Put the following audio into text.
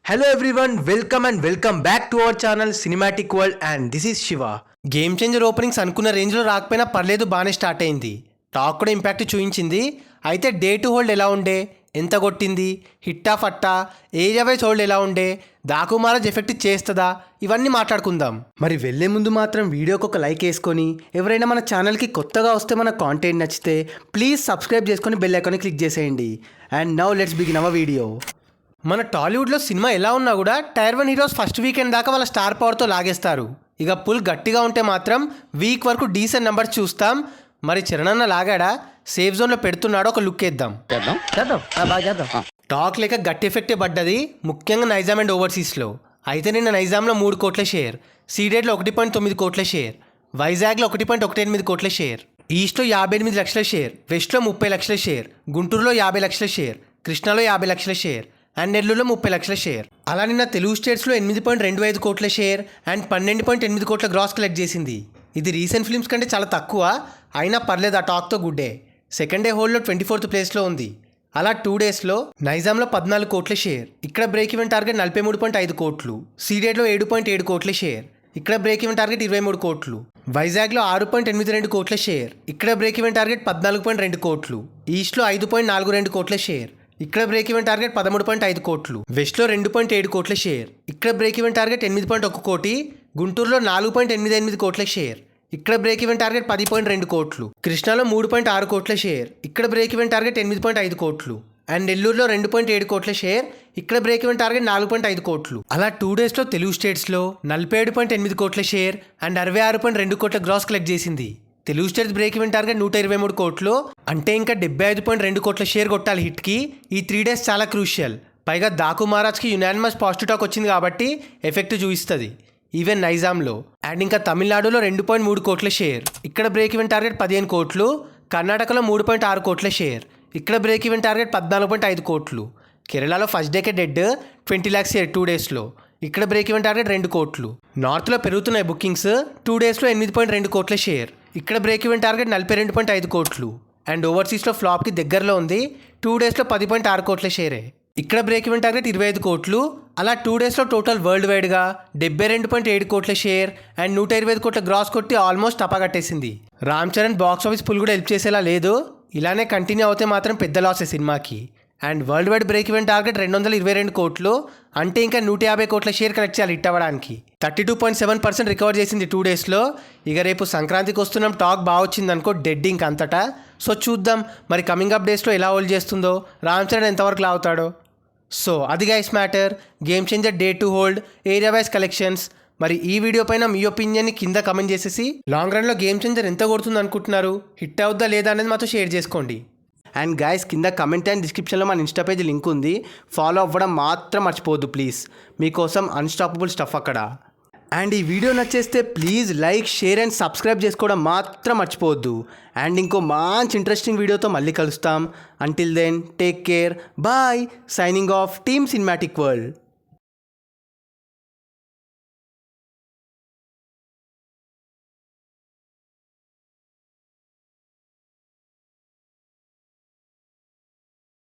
Hello everyone, welcome and welcome back to our channel Cinematic World and this is Shiva. Game changer openings అనుకున్న రేంజ్లో రాకపోయినా పర్లేదు, బాగానే start అయింది. Talk కూడా ఇంపాక్ట్ చూపించింది. అయితే డే టు హోల్డ్ ఎలా ఉండే, ఎంత కొట్టింది, హిట్టా ఫట్టా, ఏరియా వైజ్ హోల్డ్ ఎలా ఉండే, దాకుమారాజ్ ఎఫెక్ట్ చేస్తుందా, ఇవన్నీ మాట్లాడుకుందాం. మరి వెళ్ళే ముందు మాత్రం వీడియోకి ఒక లైక్ వేసుకొని, ఎవరైనా మన ఛానల్కి కొత్తగా వస్తే మన కాంటెంట్ నచ్చితే ప్లీజ్ సబ్స్క్రైబ్ చేసుకొని బెల్ ఐకాన్ని క్లిక్ చేసేయండి. And now let's begin our video. మన టాలీవుడ్లో సినిమా ఎలా ఉన్నా కూడా టైర్ 1 హీరోస్ ఫస్ట్ వీకెండ్ దాకా వాళ్ళ స్టార్ పవర్తో లాగేస్తారు. ఇక పుల్ గట్టిగా ఉంటే మాత్రం వీక్ వరకు డీసెంట్ నెంబర్స్ చూస్తాం. మరి చరణన్న లాగాడా, సేఫ్ జోన్లో పెడుతున్నాడో ఒక లుక్ వేద్దాం. టాక్ లేక గట్టి ఎఫెక్టే పడ్డది, ముఖ్యంగా నైజాం అండ్ ఓవర్సీస్లో. అయితే నిన్న నైజాంలో 3 కోట్ల షేర్, సీడెడ్లో 1.9 కోట్ల షేర్, వైజాగ్లో 1.18 కోట్ల షేర్, ఈస్ట్లో 58 లక్షల షేర్, వెస్ట్లో 30 లక్షల షేర్, గుంటూరులో 50 లక్షల షేర్, కృష్ణాలో 50 లక్షల షేర్ అండ్ నెల్లూరులో 30 లక్షల షేర్. అలా నిన్న తెలుగు స్టేట్స్లో 8.25 కోట్ల షేర్ అండ్ 12.8 కోట్ల గ్రాస్ కలెక్ట్ చేసింది. ఇది రీసెంట్ ఫిల్మ్స్ కంటే చాలా తక్కువ, అయినా పర్లేదు, ఆ టాక్తో గుడ్డే. సెకండ్ డే హోల్డ్లో 24th ప్లేస్లో ఉంది. అలా 2 డేస్లో నైజాంలో 14 కోట్ల షేర్, ఇక్కడ బ్రేక్ ఈవెన్ టార్గెట్ 43.5 కోట్లు, సీడెడ్లో 7.7 కోట్ల షేర్, ఇక్కడ బ్రేక్ ఈవెన్ టార్గెట్ 23 కోట్లు, వైజాగ్లో 6.82 కోట్ల షేర్, ఇక్కడ బ్రేక్ ఈవెన్ టార్గెట్ 14.2 కోట్లు, ఈస్ట్లో 5.42 కోట్ల షేర్, ఇక్కడ బ్రేక్ ఈవెన్ టార్గెట్ 13.5 కోట్లు, వెస్ట్లో 2.7 కోట్ల షేర్, ఇక్కడ బ్రేక్ ఈవెన్ టార్గెట్ 8.1 కోటి, గుంటూరులో 4.88 కోట్ల షేర్, ఇక్కడ బ్రేక్ ఈవెన్ టార్గెట్ 10.2 కోట్లు, కృష్ణాలో 3.6 కోట్ల షేర్, ఇక్కడ బ్రేక్ ఈవెన్ టార్గెట్ 8.5 కోట్లు అండ్ నెల్లూరులో 2.7 కోట్ల షేర్, ఇక్కడ బ్రేక్ ఈవెన్ టార్గెట్ 4.5 కోట్లు. అలా 2 డేస్లో తెలుగు స్టేట్స్లో 47.8 కోట్ల షేర్ అండ్ 66.2 కోట్ల గ్రాస్ కలెక్ట్ చేసింది. Telugu states break even target 123 కోట్లు, అంటే ఇంకా 75.2 కోట్ల షేర్ కొట్టాలి హిట్కి. ఈ 3 డేస్ చాలా క్రూషియల్. పైగా దాకుమారాజ్కి యునానిమస్ పాజిటివ్ టాక్ వచ్చింది కాబట్టి ఎఫెక్ట్ చూపిస్తుంది ఈవెన్ నైజాంలో. అండ్ ఇంకా తమిళనాడులో 2.3 కోట్ల షేర్, ఇక్కడ బ్రేక్ ఈవెన్ టార్గెట్ 15 కోట్లు, కర్ణాటకలో 3.6 కోట్ల షేర్, ఇక్కడ బ్రేక్ ఈవెన్ టార్గెట్ 14.5 కోట్లు, కేరళలో first decay dead 20 lakhs share 2 డేస్లో, ఇక్కడ బ్రేక్ ఈవెన్ టార్గెట్ 2 కోట్లు. నార్త్లో పెరుగుతున్నాయి బుకింగ్స్, 2 డేస్లో 8.2 కోట్ల షేర్, ఇక్కడ బ్రేక్ ఈవెన్ టార్గెట్ 42.5 కోట్లు అండ్ ఓవర్సీస్లో ఫ్లాప్కి దగ్గరలో ఉంది, 2 డేస్లో 10.6 కోట్ల షేరే, ఇక్కడ బ్రేక్ ఈవెన్ టార్గెట్ 25 కోట్లు. అలా 2 డేస్లో టోటల్ వరల్డ్ వైడ్గా 72.7 కోట్ల షేర్ అండ్ 125 కోట్ల గ్రాస్ కొట్టి ఆల్మోస్ట్ టపాకట్టేసింది. Ram Charan box office pull కూడా హెల్ప్ చేసేలా లేదు, ఇలానే కంటిన్యూ అవుతే మాత్రం పెద్ద లాసే సినిమాకి. And world wide break even target 222 కోట్లు, అంటే ఇంకా 150 కోట్ల షేర్ కలెక్ట్ చేయాలి హిట్ అవ్వడానికి. 32.7% రికవర్ చేసింది 2 డేస్లో. ఇక రేపు సంక్రాంతికి వస్తున్నాం, టాక్ బాగా వచ్చింది అనుకో, డెడ్ ఇంక అంతటా. సో చూద్దాం మరి కమింగ్ అప్ డేస్లో ఎలా హోల్డ్ చేస్తుందో, రామ్ చరణ్ ఎంతవరకు లావుతాడో. సో అది guys matter, game changer day to hold, area wise collections. మరి ఈ వీడియో పైన మీ ఒపీనియన్ని కింద కమెంట్ చేసేసి లాంగ్ రన్లో గేమ్ చేంజర్ ఎంత కొడుతుంది అనుకుంటున్నారు, హిట్ అవుద్దా లేదా అనేది మాతో షేర్ చేసుకోండి. అండ్ గైస్ కింద కమెంట్ అండ్ డిస్క్రిప్షన్లో మన ఇన్స్టా పేజ్ లింక్ ఉంది, ఫాలో అవ్వడం మాత్రం మర్చిపోవద్దు ప్లీజ్, మీకోసం అన్స్టాపబుల్ స్టఫ్ అక్కడ. అండ్ ఈ వీడియో నచ్చేస్తే please like, share and subscribe చేసుకోవడం మాత్రం మర్చిపోవద్దు. అండ్ ఇంకో మంచి ఇంట్రెస్టింగ్ వీడియోతో మళ్ళీ కలుస్తాం. Until then take care, bye, signing off team Cinematic world.